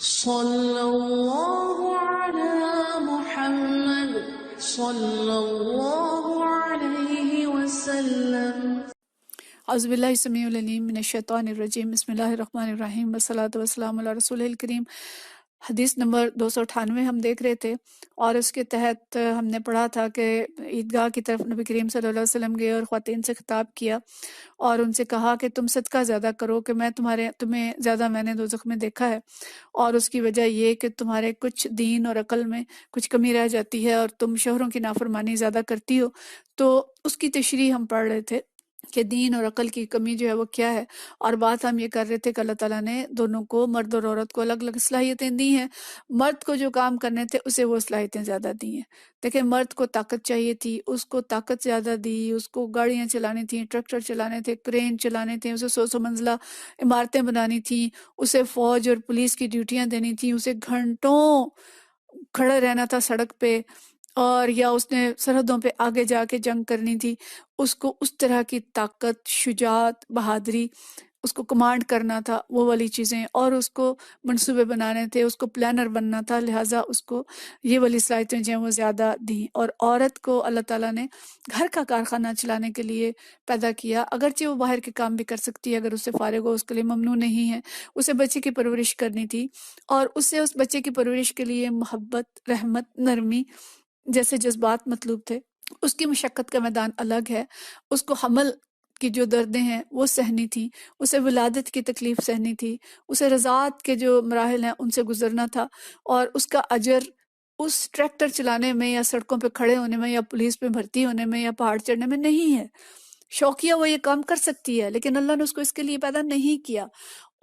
صلی اللہ علی محمد صلی اللہ علیہ وسلم۔ اعوذ باللہ السمیع العلیم من الشیطان الرجیم، بسم اللہ الرحمن الرحیم، والصلاۃ والسلام علی رسول الکریم۔ حدیث نمبر 298 ہم دیکھ رہے تھے، اور اس کے تحت ہم نے پڑھا تھا کہ عیدگاہ کی طرف نبی کریم صلی اللہ علیہ وسلم گئے اور خواتین سے خطاب کیا اور ان سے کہا کہ تم صدقہ زیادہ کرو کہ تمہیں زیادہ میں نے دوزخ میں دیکھا ہے، اور اس کی وجہ یہ کہ تمہارے کچھ دین اور عقل میں کچھ کمی رہ جاتی ہے اور تم شوہروں کی نافرمانی زیادہ کرتی ہو۔ تو اس کی تشریح ہم پڑھ رہے تھے کہ دین اور عقل کی کمی جو ہے وہ کیا ہے، اور بات ہم یہ کر رہے تھے کہ اللہ تعالیٰ نے دونوں کو، مرد اور عورت کو، الگ الگ صلاحیتیں دی ہیں۔ مرد کو جو کام کرنے تھے اسے وہ صلاحیتیں زیادہ دی ہیں۔ دیکھیں، مرد کو طاقت چاہیے تھی، اس کو طاقت زیادہ دی، اس کو گاڑیاں چلانی تھیں، ٹریکٹر چلانے تھے، کرین چلانے تھے، اسے 100 منزلہ عمارتیں بنانی تھیں، اسے فوج اور پولیس کی ڈیوٹیاں دینی تھیں، اسے گھنٹوں کھڑے رہنا تھا سڑک پہ، اور یا اس نے سرحدوں پہ آگے جا کے جنگ کرنی تھی۔ اس کو اس طرح کی طاقت، شجاعت، بہادری، اس کو کمانڈ کرنا تھا، وہ والی چیزیں، اور اس کو منصوبے بنانے تھے، اس کو پلانر بننا تھا، لہٰذا اس کو یہ والی صلاحیتیں جو ہیں وہ زیادہ دیں۔ اور عورت کو اللہ تعالیٰ نے گھر کا کارخانہ چلانے کے لیے پیدا کیا، اگرچہ وہ باہر کے کام بھی کر سکتی ہے اگر اس سے فارغ ہو، اس کے لیے ممنوع نہیں ہے۔ اسے بچے کی پرورش کرنی تھی، اور اسے اس بچے کی پرورش کے لیے محبت، رحمت، نرمی جیسے جذبات مطلوب تھے۔ اس کی مشقت کا میدان الگ ہے، اس کو حمل کی جو دردیں ہیں وہ سہنی تھی، اسے ولادت کی تکلیف سہنی تھی، اسے رضاعت کے جو مراحل ہیں ان سے گزرنا تھا، اور اس کا اجر اس ٹریکٹر چلانے میں یا سڑکوں پہ کھڑے ہونے میں یا پولیس میں بھرتی ہونے میں یا پہاڑ چڑھنے میں نہیں ہے۔ شوقیہ وہ یہ کام کر سکتی ہے، لیکن اللہ نے اس کو اس کے لیے پیدا نہیں کیا۔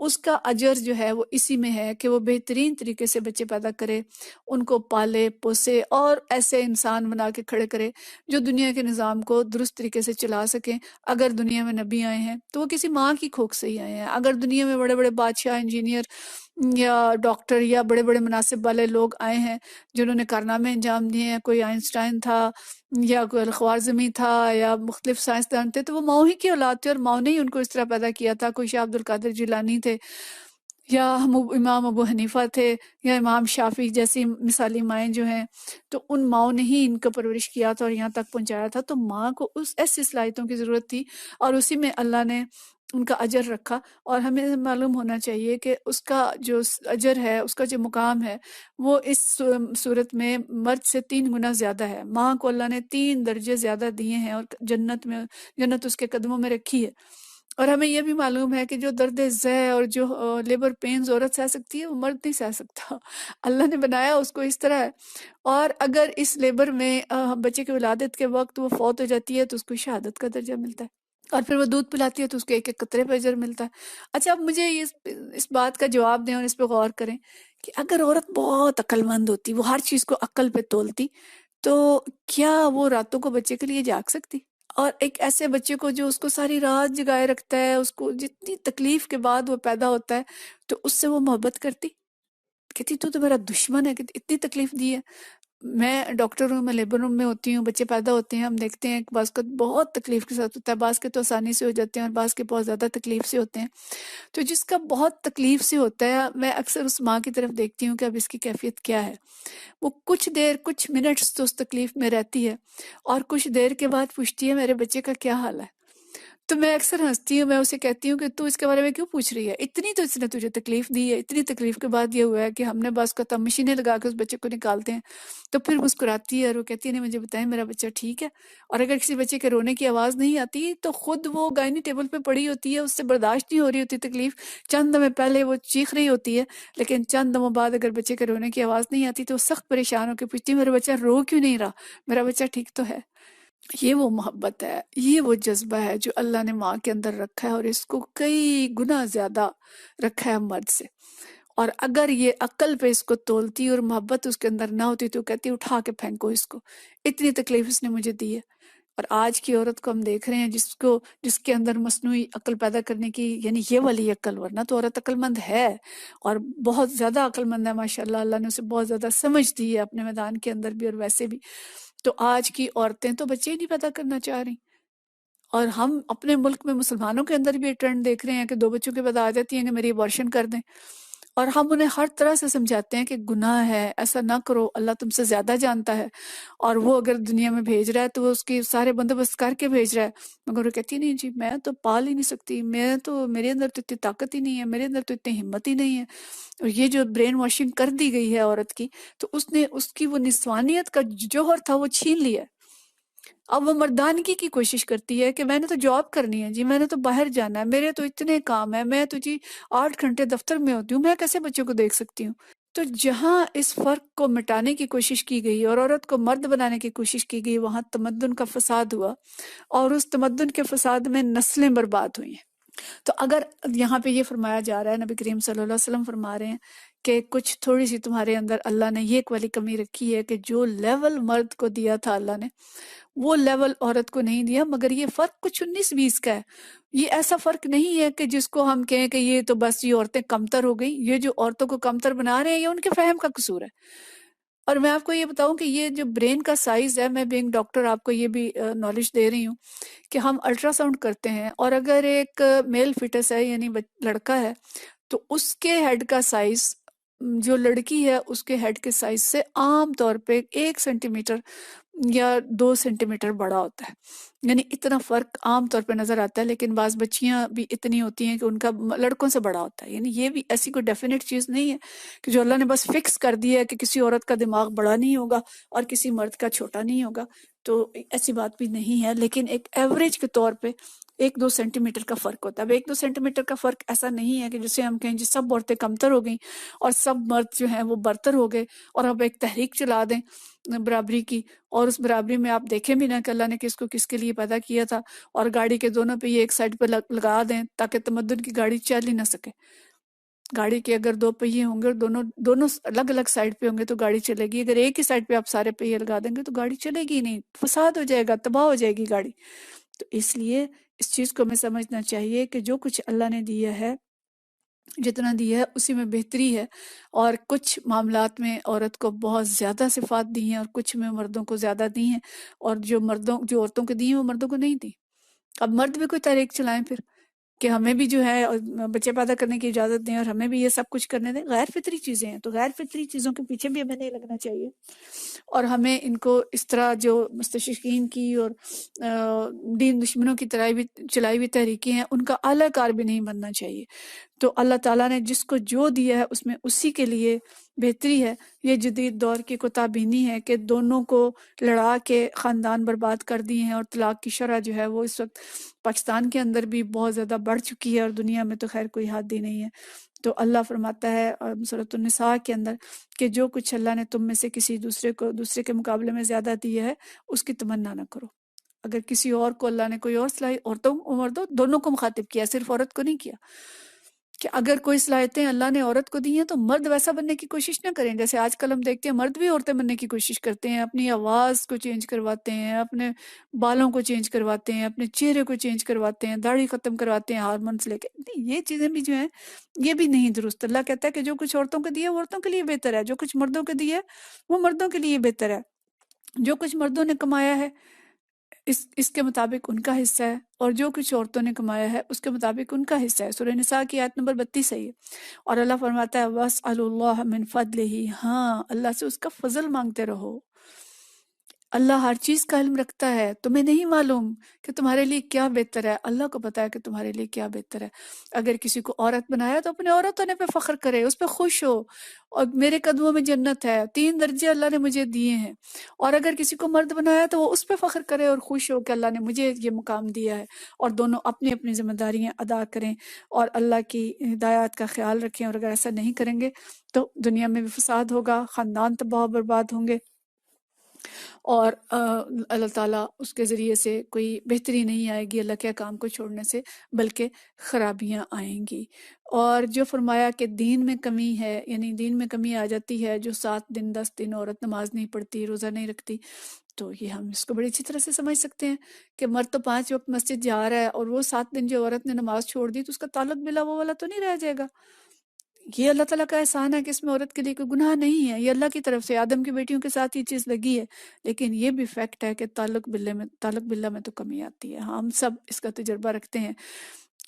اس کا اجر جو ہے وہ اسی میں ہے کہ وہ بہترین طریقے سے بچے پیدا کرے، ان کو پالے پوسے اور ایسے انسان بنا کے کھڑے کرے جو دنیا کے نظام کو درست طریقے سے چلا سکیں۔ اگر دنیا میں نبی آئے ہیں تو وہ کسی ماں کی کوکھ سے ہی آئے ہیں۔ اگر دنیا میں بڑے بڑے بادشاہ، انجینئر یا ڈاکٹر یا بڑے بڑے مناصب والے لوگ آئے ہیں جنہوں نے کارنامے انجام دیے ہیں، کوئی آئنسٹائن تھا یا کوئی الخوارزمی تھا یا مختلف سائنسدان تھے، تو وہ ماؤں ہی کی اولاد تھے، اور ماؤں نے ہی ان کو اس طرح پیدا کیا تھا۔ کوئی شاہ عبد القادر جیلانی تھے، یا امام ابو حنیفہ تھے، یا امام شافعی جیسی مثالی مائیں جو ہیں، تو ان ماؤں نے ہی ان کو پرورش کیا تھا اور یہاں تک پہنچایا تھا۔ تو ماں کو اس ایسی صلاحیتوں کی ضرورت تھی، اور اسی میں اللہ نے ان کا اجر رکھا۔ اور ہمیں معلوم ہونا چاہیے کہ اس کا جو اجر ہے، اس کا جو مقام ہے، وہ اس صورت میں مرد سے 3 گنا زیادہ ہے۔ ماں کو اللہ نے 3 درجے زیادہ دیے ہیں، اور جنت اس کے قدموں میں رکھی ہے۔ اور ہمیں یہ بھی معلوم ہے کہ جو درد ذہ اور جو لیبر پینز عورت سہ سکتی ہے وہ مرد نہیں سہ سکتا۔ اللہ نے بنایا اس کو اس طرح ہے، اور اگر اس لیبر میں بچے کی ولادت کے وقت وہ فوت ہو جاتی ہے تو اس کو شہادت کا درجہ ملتا ہے، اور پھر وہ دودھ پلاتی ہے تو اس کو 1 قطرے پہ اجر ملتا ہے۔ اچھا، اب مجھے اس بات کا جواب دیں اور اس پہ غور کریں کہ اگر عورت بہت عقل مند ہوتی، وہ ہر چیز کو عقل پہ تولتی، تو کیا وہ راتوں کو بچے کے لیے جاگ سکتی؟ اور ایک ایسے بچے کو جو اس کو ساری رات جگائے رکھتا ہے، اس کو جتنی تکلیف کے بعد وہ پیدا ہوتا ہے، تو اس سے وہ محبت کرتی؟ کہتی تو میرا دشمن ہے کہ اتنی تکلیف دی ہے۔ میں ڈاکٹر ہوں، میں لیبر روم میں ہوتی ہوں، بچے پیدا ہوتے ہیں، ہم دیکھتے ہیں کہ بعض کا بہت تکلیف کے ساتھ ہوتا ہے، بعض کے تو آسانی سے ہو جاتے ہیں، اور بعض کے بہت زیادہ تکلیف سے ہوتے ہیں۔ تو جس کا بہت تکلیف سے ہوتا ہے، میں اکثر اس ماں کی طرف دیکھتی ہوں کہ اب اس کی کیفیت کیا ہے۔ وہ کچھ دیر، کچھ منٹس تو اس تکلیف میں رہتی ہے، اور کچھ دیر کے بعد پوچھتی ہے میرے بچے کا کیا حال ہے۔ تو میں اکثر ہنستی ہوں، میں اسے کہتی ہوں کہ تو اس کے بارے میں کیوں پوچھ رہی ہے؟ اتنی تو اس نے تجھے تکلیف دی ہے، اتنی تکلیف کے بعد یہ ہوا ہے کہ ہم نے بس کا تب مشینیں لگا کے اس بچے کو نکالتے ہیں۔ تو پھر مسکراتی ہے اور وہ کہتی ہے نہیں، مجھے بتائیں میرا بچہ ٹھیک ہے؟ اور اگر کسی بچے کے رونے کی آواز نہیں آتی تو خود وہ گائنی ٹیبل پہ پڑی ہوتی ہے، اس سے برداشت نہیں ہو رہی ہوتی تکلیف، چند دمیں پہلے وہ چیخ رہی ہوتی ہے، لیکن چند دموں بعد اگر بچے کے رونے کی آواز نہیں آتی تو وہ سخت پریشان ہو کے پوچھتی ہے میرا بچہ رو کیوں نہیں رہا، میرا بچہ ٹھیک تو ہے؟ یہ وہ محبت ہے، یہ وہ جذبہ ہے جو اللہ نے ماں کے اندر رکھا ہے، اور اس کو کئی گنا زیادہ رکھا ہے مرد سے۔ اور اگر یہ عقل پہ اس کو تولتی اور محبت اس کے اندر نہ ہوتی تو کہتی اٹھا کے پھینکو اس کو، اتنی تکلیف اس نے مجھے دی ہے۔ اور آج کی عورت کو ہم دیکھ رہے ہیں جس کے اندر مصنوعی عقل پیدا کرنے کی، یعنی یہ والی عقل، ورنہ تو عورت عقل مند ہے اور بہت زیادہ عقل مند ہے ماشاءاللہ، اللہ نے اسے بہت زیادہ سمجھ دی ہے اپنے میدان کے اندر بھی اور ویسے بھی۔ تو آج کی عورتیں تو بچے ہی نہیں پیدا کرنا چاہ رہی، اور ہم اپنے ملک میں مسلمانوں کے اندر بھی یہ ٹرینڈ دیکھ رہے ہیں کہ 2 بچوں کے بعد آ جاتی ہیں کہ میری ابارشن کر دیں، اور ہم انہیں ہر طرح سے سمجھاتے ہیں کہ گناہ ہے، ایسا نہ کرو، اللہ تم سے زیادہ جانتا ہے، اور وہ اگر دنیا میں بھیج رہا ہے تو وہ اس کی سارے بندوبست کر کے بھیج رہا ہے، مگر وہ کہتی نہیں جی میں تو پال ہی نہیں سکتی، میرے اندر تو اتنی طاقت ہی نہیں ہے، میرے اندر تو اتنی ہمت ہی نہیں ہے۔ اور یہ جو برین واشنگ کر دی گئی ہے عورت کی، تو اس نے اس کی وہ نسوانیت کا جوہر تھا وہ چھین لیا ہے۔ اب وہ مردانگی کی کوشش کرتی ہے کہ میں نے تو جاب کرنی ہے جی، میں نے تو باہر جانا ہے، میرے تو اتنے کام ہیں، میں تو جی 8 گھنٹے دفتر میں ہوتی ہوں، میں کیسے بچوں کو دیکھ سکتی ہوں؟ تو جہاں اس فرق کو مٹانے کی کوشش کی گئی اور عورت کو مرد بنانے کی کوشش کی گئی، وہاں تمدن کا فساد ہوا، اور اس تمدن کے فساد میں نسلیں برباد ہوئی ہیں۔ تو اگر یہاں پہ یہ فرمایا جا رہا ہے، نبی کریم صلی اللہ علیہ وسلم فرما رہے ہیں کہ کچھ تھوڑی سی تمہارے اندر اللہ نے یہ والی کمی رکھی ہے کہ جو لیول مرد کو دیا تھا اللہ نے، وہ لیول عورت کو نہیں دیا، مگر یہ فرق کچھ 19-20 کا ہے۔ یہ ایسا فرق نہیں ہے کہ جس کو ہم کہیں کہ یہ تو بس یہ عورتیں کمتر ہو گئی۔ یہ جو عورتوں کو کمتر بنا رہے ہیں، یہ ان کے فہم کا قصور ہے۔ اور میں آپ کو یہ بتاؤں کہ یہ جو برین کا سائز ہے، میں بینگ ڈاکٹر آپ کو یہ بھی نالج دے رہی ہوں کہ ہم الٹرا ساؤنڈ کرتے ہیں، اور اگر ایک میل فیٹس ہے یعنی لڑکا ہے، تو اس کے ہیڈ کا سائز جو لڑکی ہے اس کے ہیڈ کے سائز سے عام طور پہ 1 سینٹی میٹر یا 2 سینٹی میٹر بڑا ہوتا ہے، یعنی اتنا فرق عام طور پہ نظر آتا ہے۔ لیکن بعض بچیاں بھی اتنی ہوتی ہیں کہ ان کا لڑکوں سے بڑا ہوتا ہے، یعنی یہ بھی ایسی کوئی ڈیفینیٹ چیز نہیں ہے کہ جو اللہ نے بس فکس کر دیا ہے کہ کسی عورت کا دماغ بڑا نہیں ہوگا اور کسی مرد کا چھوٹا نہیں ہوگا، تو ایسی بات بھی نہیں ہے۔ لیکن ایک ایوریج کے طور پہ 1-2 سینٹی میٹر کا فرق ہوتا ہے۔ اب 1-2 سینٹی میٹر کا فرق ایسا نہیں ہے کہ جسے ہم کہیں جی سب عورتیں کمتر ہو گئیں اور سب مرد جو ہیں وہ برتر ہو گئے، اور اب ایک تحریک چلا دیں برابری کی، اور اس برابری میں آپ دیکھیں بھی نہ کہ اللہ نے کس کو کس کے لیے پیدا کیا تھا، اور گاڑی کے دونوں پہ یہ ایک سائڈ پہ لگا دیں تاکہ تمدن کی گاڑی چل ہی نہ سکے۔ گاڑی کے اگر 2 پہیے ہوں گے اور دونوں الگ الگ سائڈ پہ ہوں گے تو گاڑی چلے گی، اگر ایک ہی سائڈ پہ آپ سارے پہیے لگا دیں گے تو گاڑی چلے گی نہیں، فساد ہو جائے گا، تباہ ہو جائے گی گاڑی۔ تو اس لیے اس چیز کو ہمیں سمجھنا چاہیے کہ جو کچھ اللہ نے دیا ہے، جتنا دیا ہے اسی میں بہتری ہے، اور کچھ معاملات میں عورت کو بہت زیادہ صفات دی ہیں اور کچھ میں مردوں کو زیادہ دی ہیں، اور جو عورتوں کو دی ہیں وہ مردوں کو نہیں دی۔ اب مرد بھی کوئی تحریک چلائیں پھر کہ ہمیں بھی جو ہے بچے پیدا کرنے کی اجازت دیں اور ہمیں بھی یہ سب کچھ کرنے دیں، غیر فطری چیزیں ہیں، تو غیر فطری چیزوں کے پیچھے بھی ہمیں نہیں لگنا چاہیے، اور ہمیں ان کو اس طرح جو مستشرقین کی اور دین دشمنوں کی طرح بھی چلائی ہوئی تحریکیں ہیں ان کا اعلی کار بھی نہیں بننا چاہیے۔ تو اللہ تعالیٰ نے جس کو جو دیا ہے اس میں اسی کے لیے بہتری ہے۔ یہ جدید دور کی کوتاہبینی ہے کہ دونوں کو لڑا کے خاندان برباد کر دیے ہیں، اور طلاق کی شرح جو ہے وہ اس وقت پاکستان کے اندر بھی بہت زیادہ بڑھ چکی ہے، اور دنیا میں تو خیر کوئی حد ہی نہیں ہے۔ تو اللہ فرماتا ہے سورۃ النساء کے اندر کہ جو کچھ اللہ نے تم میں سے کسی دوسرے کے مقابلے میں زیادہ دیا ہے اس کی تمنا نہ کرو۔ اگر کسی اور کو اللہ نے کوئی اور صلاحیت، عورتوں مردوں دونوں کو مخاطب کیا، صرف عورت کو نہیں کیا، کہ اگر کوئی صلاحیتیں اللہ نے عورت کو دی ہیں تو مرد ویسا بننے کی کوشش نہ کریں۔ جیسے آج کل ہم دیکھتے ہیں مرد بھی عورتیں بننے کی کوشش کرتے ہیں، اپنی آواز کو چینج کرواتے ہیں، اپنے بالوں کو چینج کرواتے ہیں، اپنے چہرے کو چینج کرواتے ہیں، داڑھی ختم کرواتے ہیں ہارمونس لے کے۔ نہیں، یہ چیزیں بھی جو ہیں یہ بھی نہیں درست۔ اللہ کہتا ہے کہ جو کچھ عورتوں کو دیا وہ عورتوں کے لیے بہتر ہے، جو کچھ مردوں کو دیا وہ مردوں کے لیے بہتر ہے۔ جو کچھ مردوں نے کمایا ہے اس کے مطابق ان کا حصہ ہے، اور جو کچھ عورتوں نے کمایا ہے اس کے مطابق ان کا حصہ ہے۔ سورہ نساء کی آیت نمبر 32 ہے یہ، اور اللہ فرماتا ہے وَاسْأَلُوا اللَّهَ مِنْ فَضْلِهِ، ہاں اللہ سے اس کا فضل مانگتے رہو۔ اللہ ہر چیز کا علم رکھتا ہے، تمہیں نہیں معلوم کہ تمہارے لیے کیا بہتر ہے، اللہ کو پتا ہے کہ تمہارے لیے کیا بہتر ہے۔ اگر کسی کو عورت بنایا تو اپنے عورت ہونے پہ فخر کرے، اس پہ خوش ہو، اور میرے قدموں میں جنت ہے، 3 درجے اللہ نے مجھے دیے ہیں۔ اور اگر کسی کو مرد بنایا تو وہ اس پہ فخر کرے اور خوش ہو کہ اللہ نے مجھے یہ مقام دیا ہے، اور دونوں اپنی اپنی ذمہ داریاں ادا کریں اور اللہ کی ہدایات کا خیال رکھیں۔ اور اگر ایسا نہیں کریں گے تو دنیا میں بھی فساد ہوگا، خاندان تباہ و برباد ہوں گے، اور اللہ تعالیٰ اس کے ذریعے سے کوئی بہتری نہیں آئے گی اللہ کے کام کو چھوڑنے سے، بلکہ خرابیاں آئیں گی۔ اور جو فرمایا کہ دین میں کمی ہے، یعنی دین میں کمی آ جاتی ہے، جو 7 دن 10 دن عورت نماز نہیں پڑھتی، روزہ نہیں رکھتی، تو یہ ہم اس کو بڑی اچھی طرح سے سمجھ سکتے ہیں کہ مرد تو 5 وقت مسجد جا رہا ہے، اور وہ 7 دن جو عورت نے نماز چھوڑ دی تو اس کا تعلق بلا وہ والا تو نہیں رہ جائے گا۔ یہ اللہ تعالیٰ کا احسان ہے کہ اس میں عورت کے لیے کوئی گناہ نہیں ہے، یہ اللہ کی طرف سے آدم کی بیٹیوں کے ساتھ یہ چیز لگی ہے، لیکن یہ بھی فیکٹ ہے کہ تعلق باللہ میں تو کمی آتی ہے۔ ہم سب اس کا تجربہ رکھتے ہیں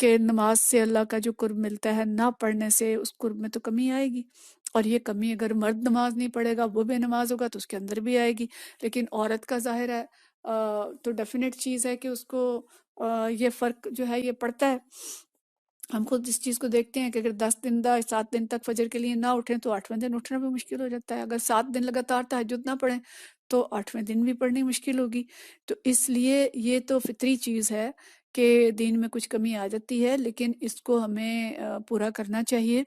کہ نماز سے اللہ کا جو قرب ملتا ہے، نہ پڑھنے سے اس قرب میں تو کمی آئے گی، اور یہ کمی اگر مرد نماز نہیں پڑھے گا، وہ بے نماز ہوگا تو اس کے اندر بھی آئے گی۔ لیکن عورت کا ظاہر ہے تو ڈیفینیٹ چیز ہے کہ اس کو یہ فرق جو ہے یہ پڑتا ہے۔ ہم خود اس چیز کو دیکھتے ہیں کہ اگر 10 دن 7 دن تک فجر کے لیے نہ اٹھیں تو 8ویں دن اٹھنا بھی مشکل ہو جاتا ہے۔ اگر 7 دن لگاتار تہجد نہ پڑھیں تو 8ویں دن بھی پڑھنی مشکل ہوگی۔ تو اس لیے یہ تو فطری چیز ہے کہ دین میں کچھ کمی آ جاتی ہے، لیکن اس کو ہمیں پورا کرنا چاہیے،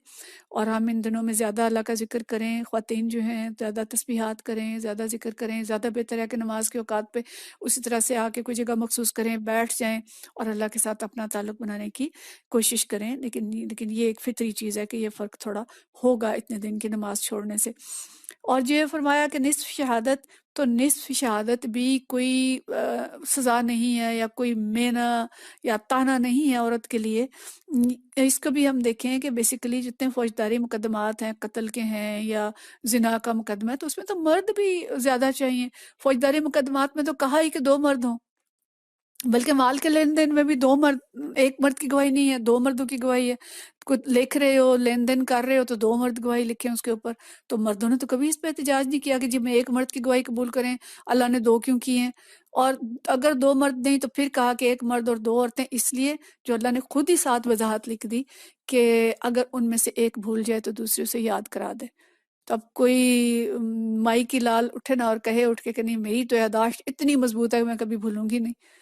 اور ہم ان دنوں میں زیادہ اللہ کا ذکر کریں۔ خواتین جو ہیں زیادہ تسبیحات کریں، زیادہ ذکر کریں، زیادہ بہتر ہے کہ نماز کے اوقات پہ اسی طرح سے آ کے کوئی جگہ مخصوص کریں، بیٹھ جائیں اور اللہ کے ساتھ اپنا تعلق بنانے کی کوشش کریں۔ لیکن یہ ایک فطری چیز ہے کہ یہ فرق تھوڑا ہوگا اتنے دن کی نماز چھوڑنے سے۔ اور یہ فرمایا کہ نصف شہادت، تو نصف شہادت بھی کوئی سزا نہیں ہے یا کوئی مینا یا تانا نہیں ہے عورت کے لیے۔ اس کو بھی ہم دیکھیں کہ بیسیکلی جتنے فوجداری مقدمات ہیں، قتل کے ہیں یا زنا کا مقدمہ ہے، تو اس میں تو مرد بھی زیادہ چاہیے۔ فوجداری مقدمات میں تو کہا ہی کہ 2 مرد ہوں، بلکہ مال کے لین دین میں بھی 2 مرد، ایک مرد کی گواہی نہیں ہے، 2 مردوں کی گواہی ہے۔ کچھ لکھ رہے ہو، لین دین کر رہے ہو تو 2 مرد گواہی لکھیں اس کے اوپر۔ تو مردوں نے تو کبھی اس پہ احتجاج نہیں کیا کہ جی میں ایک مرد کی گواہی قبول کریں، اللہ نے 2 کیوں کی ہیں؟ اور اگر 2 مرد نہیں تو پھر کہا کہ ایک مرد اور 2 عورتیں، اس لیے جو اللہ نے خود ہی ساتھ وضاحت لکھ دی کہ اگر ان میں سے ایک بھول جائے تو دوسرے سے یاد کرا دے۔ تو اب کوئی مائی کی لال اٹھے نا اور کہے اٹھ کے کہ نہیں میری تو یاداشت اتنی مضبوط ہے کہ میں کبھی بھولوں گی نہیں۔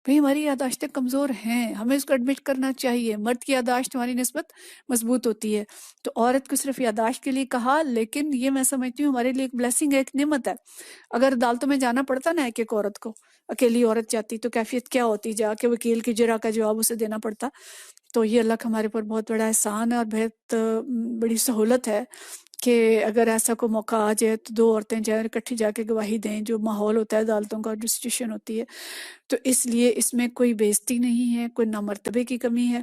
بھئی ہماری یاداشتیں کمزور ہیں، ہمیں اس کو ایڈمٹ کرنا چاہیے۔ مرد کی یاداشت ہماری نسبت مضبوط ہوتی ہے، تو عورت کو صرف یاداشت کے لیے کہا، لیکن یہ میں سمجھتی ہوں ہمارے لیے ایک بلیسنگ ہے، ایک نعمت ہے۔ اگر عدالتوں میں جانا پڑتا نا ایک ایک عورت کو، اکیلی عورت جاتی تو کیفیت کیا ہوتی، جا کے وکیل کی جرح کا جواب اسے دینا پڑتا۔ تو یہ اللہ کا ہمارے پر بہت بڑا احسان ہے اور بہت بڑی سہولت ہے کہ اگر ایسا کوئی موقع آ جائے تو 2 عورتیں جائیں اکٹھی جا کے گواہی دیں، جو ماحول ہوتا ہے عدالتوں کا، جو سچویشن ہوتی ہے۔ تو اس لیے اس میں کوئی بےزتی نہیں ہے، کوئی نامرتبے کی کمی ہے۔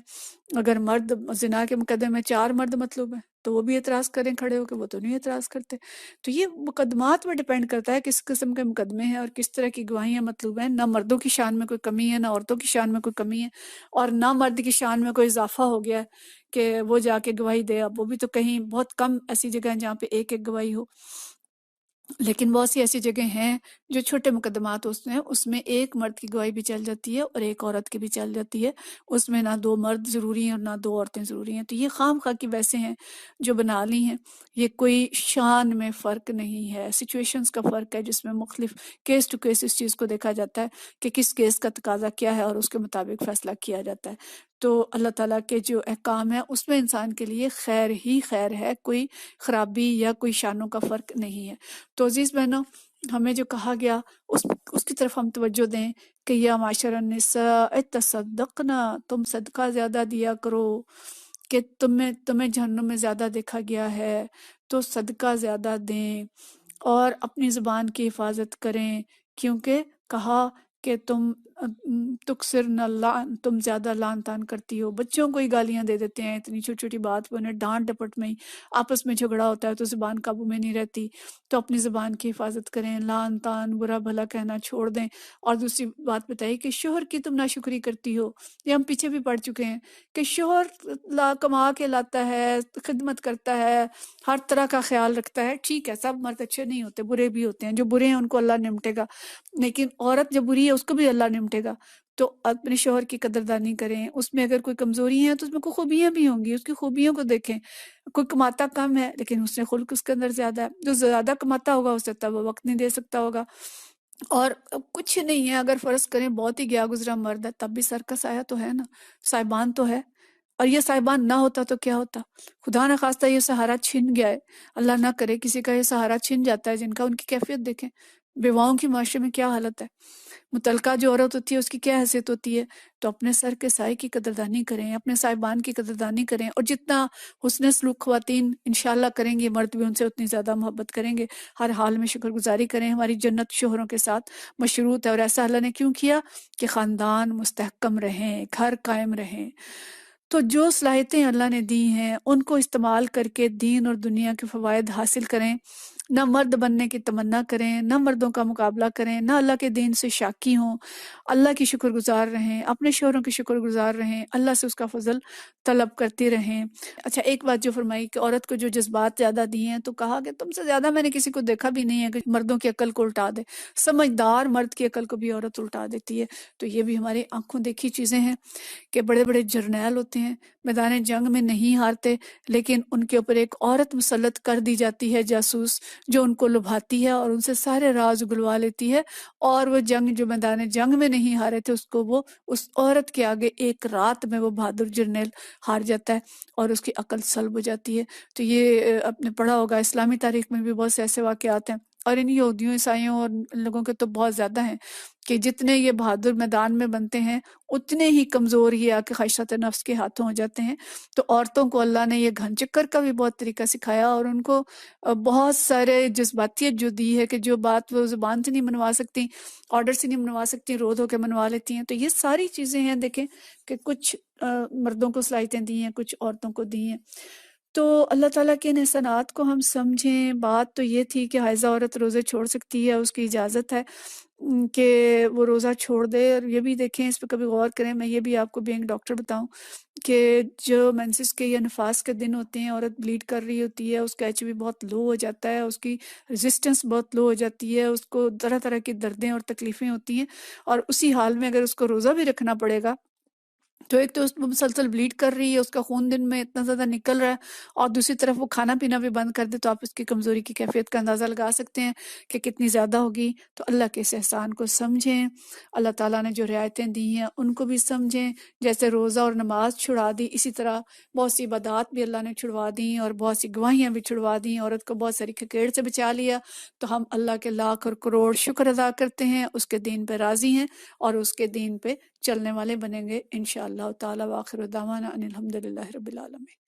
اگر مرد زنا کے مقدمے میں 4 مرد مطلوب ہیں تو وہ بھی اعتراض کریں کھڑے ہو کے، وہ تو نہیں اعتراض کرتے۔ تو یہ مقدمات پر ڈیپینڈ کرتا ہے کس قسم کے مقدمے ہیں اور کس طرح کی گواہیاں مطلوب ہیں۔ نہ مردوں کی شان میں کوئی کمی ہے، نہ عورتوں کی شان میں کوئی کمی ہے، اور نہ مرد کی شان میں کوئی اضافہ ہو گیا ہے کہ وہ جا کے گواہی دے۔ اب وہ بھی تو کہیں بہت کم ایسی جگہ ہیں جہاں پہ ایک ایک گواہی ہو، لیکن بہت سی ایسی جگہ ہیں جو چھوٹے مقدمات ہوتے ہیں، اس میں ایک مرد کی گواہی بھی چل جاتی ہے اور ایک عورت کی بھی چل جاتی ہے۔ اس میں نہ 2 مرد ضروری ہیں اور نہ 2 عورتیں ضروری ہیں۔ تو یہ خام خواہ کی ویسے ہیں جو بنا لی ہیں، یہ کوئی شان میں فرق نہیں ہے، سچویشنز کا فرق ہے جس میں مختلف کیس ٹو کیس اس چیز کو دیکھا جاتا ہے کہ کس کیس کا تقاضا کیا ہے اور اس کے مطابق فیصلہ کیا جاتا ہے۔ تو اللہ تعالیٰ کے جو احکام ہیں اس میں انسان کے لیے خیر ہی خیر ہے، کوئی خرابی یا کوئی شانوں کا فرق نہیں ہے۔ تو عزیز بہنوں، ہمیں جو کہا گیا اس کی طرف ہم توجہ دیں کہ یا معاشر النساء تصدقنا، تم صدقہ زیادہ دیا کرو، کہ تمہیں جہنم میں زیادہ دیکھا گیا ہے تو صدقہ زیادہ دیں، اور اپنی زبان کی حفاظت کریں، کیونکہ کہا کہ تم تکثرن اللعن، تم زیادہ لعن تان کرتی ہو۔ بچوں کو ہی گالیاں دے دیتے ہیں اتنی چھوٹی چھوٹی بات پہ، انہیں ڈانٹ ڈپٹ میں ہی آپس میں جھگڑا ہوتا ہے تو زبان قابو میں نہیں رہتی۔ تو اپنی زبان کی حفاظت کریں، لعن تان برا بھلا کہنا چھوڑ دیں۔ اور دوسری بات بتائی کہ شوہر کی تم ناشکری کرتی ہو، یہ ہم پیچھے بھی پڑھ چکے ہیں کہ شوہر کما کے لاتا ہے، خدمت کرتا ہے، ہر طرح کا خیال رکھتا ہے۔ ٹھیک ہے، سب مرد اچھے نہیں ہوتے، برے بھی ہوتے ہیں، جو برے ہیں ان کو اللہ نمٹے گا، لیکن عورت جو بری ہے اس کو بھی اللہ نمٹے گا۔ تو اپنے شوہر کی قدردانی کریں، اس میں اگر کوئی کمزوری ہے تو اس میں کوئی خوبیاں بھی ہوں گی، اس کی خوبیوں کو دیکھیں۔ کوئی کماتا کم ہے لیکن اس نے خلق اس کے اندر زیادہ ہے، جو زیادہ کماتا ہوگا اس سے تب وہ وقت نہیں دے سکتا ہوگا۔ اور کچھ نہیں ہے، اگر فرض کریں بہت ہی گیا گزرا مرد ہے تب بھی سر کا سایہ تو ہے نا، صاحبان تو ہے، اور یہ صاحبان نہ ہوتا تو کیا ہوتا؟ خدا نہ خواستہ یہ سہارا چھن گیا ہے، اللہ نہ کرے کسی کا یہ سہارا چھن جاتا ہے جن کا، ان کی کیفیت دیکھیں، بیواؤں کی معاشرے میں کیا حالت ہے، متعلقہ جو عورت ہوتی ہے اس کی کیا حیثیت ہوتی ہے۔ تو اپنے سر کے سائے کی قدردانی کریں، اپنے صاحبان کی قدردانی کریں، اور جتنا حسن سلوک خواتین انشاءاللہ کریں گے، مرد بھی ان سے اتنی زیادہ محبت کریں گے۔ ہر حال میں شکر گزاری کریں، ہماری جنت شوہروں کے ساتھ مشروط ہے، اور ایسا اللہ نے کیوں کیا کہ خاندان مستحکم رہیں، گھر قائم رہیں۔ تو جو صلاحیتیں اللہ نے دی ہیں ان کو استعمال کر کے دین اور دنیا کے فوائد حاصل کریں، نہ مرد بننے کی تمنا کریں، نہ مردوں کا مقابلہ کریں، نہ اللہ کے دین سے شاکی ہوں، اللہ کی شکر گزار رہیں، اپنے شوہروں کی شکر گزار رہیں، اللہ سے اس کا فضل طلب کرتی رہیں۔ اچھا، ایک بات جو فرمائی کہ عورت کو جو جذبات زیادہ دیے ہیں، تو کہا کہ تم سے زیادہ میں نے کسی کو دیکھا بھی نہیں ہے کہ مردوں کی عقل کو الٹا دے، سمجھدار مرد کی عقل کو بھی عورت الٹا دیتی ہے۔ تو یہ بھی ہماری آنکھوں دیکھی چیزیں ہیں کہ بڑے بڑے جرنیل ہوتے ہیں، میدان جنگ میں نہیں ہارتے، لیکن ان کے اوپر ایک عورت مسلط کر دی جاتی ہے جاسوس، جو ان کو لبھاتی ہے اور ان سے سارے راز اگلوا لیتی ہے، اور وہ جنگ جو میدان جنگ میں نہیں ہارے تھے اس کو وہ اس عورت کے آگے ایک رات میں وہ بہادر جرنیل ہار جاتا ہے اور اس کی عقل سلب ہو جاتی ہے۔ تو یہ آپ نے پڑھا ہوگا، اسلامی تاریخ میں بھی بہت سے ایسے واقعات ہیں، اور ان یہودیوں عیسائیوں اور ان لوگوں کے تو بہت زیادہ ہیں کہ جتنے یہ بہادر میدان میں بنتے ہیں اتنے ہی کمزور یہ آ کے خواہشات نفس کے ہاتھوں ہو جاتے ہیں۔ تو عورتوں کو اللہ نے یہ گھن چکر کا بھی بہت طریقہ سکھایا، اور ان کو بہت سارے جذباتیت جو دی ہے کہ جو بات وہ زبان سے نہیں منوا سکتی، آرڈر سے نہیں منوا سکتی، رو دھو کے منوا لیتی ہیں۔ تو یہ ساری چیزیں ہیں، دیکھیں کہ کچھ مردوں کو صلاحیتیں دی ہیں، کچھ عورتوں کو دی ہیں۔ تو اللہ تعالیٰ کے ان احسانات کو ہم سمجھیں۔ بات تو یہ تھی کہ حائضہ عورت روزے چھوڑ سکتی ہے، اس کی اجازت ہے کہ وہ روزہ چھوڑ دے، اور یہ بھی دیکھیں، اس پہ کبھی غور کریں۔ میں یہ بھی آپ کو بھی ایک ڈاکٹر بتاؤں کہ جو مینسس کے یا نفاس کے دن ہوتے ہیں، عورت بلیڈ کر رہی ہوتی ہے، اس کا ایچ بی بہت لو ہو جاتا ہے، اس کی ریزسٹنس بہت لو ہو جاتی ہے، اس کو طرح طرح کی دردیں اور تکلیفیں ہوتی ہیں، اور اسی حال میں اگر اس کو روزہ بھی رکھنا پڑے گا، تو ایک تو اس مسلسل بلیڈ کر رہی ہے، اس کا خون دن میں اتنا زیادہ نکل رہا ہے، اور دوسری طرف وہ کھانا پینا بھی بند کر دے، تو آپ اس کی کمزوری کی کیفیت کا اندازہ لگا سکتے ہیں کہ کتنی زیادہ ہوگی۔ تو اللہ کے اس احسان کو سمجھیں، اللہ تعالیٰ نے جو رعایتیں دی ہیں ان کو بھی سمجھیں۔ جیسے روزہ اور نماز چھڑا دی، اسی طرح بہت سی عبادات بھی اللہ نے چھڑوا دیں، اور بہت سی گواہیاں بھی چھڑوا دیں، عورت کو بہت ساری کھکیڑ سے بچا لیا۔ تو ہم اللہ کے لاکھ اور کروڑ شکر ادا کرتے ہیں، اس کے دین پہ راضی ہیں، اور اس کے دین پہ چلنے والے بنیں گے انشاءاللہ تعالی۔ وآخر دعوانا ان الحمدللہ رب العالمین۔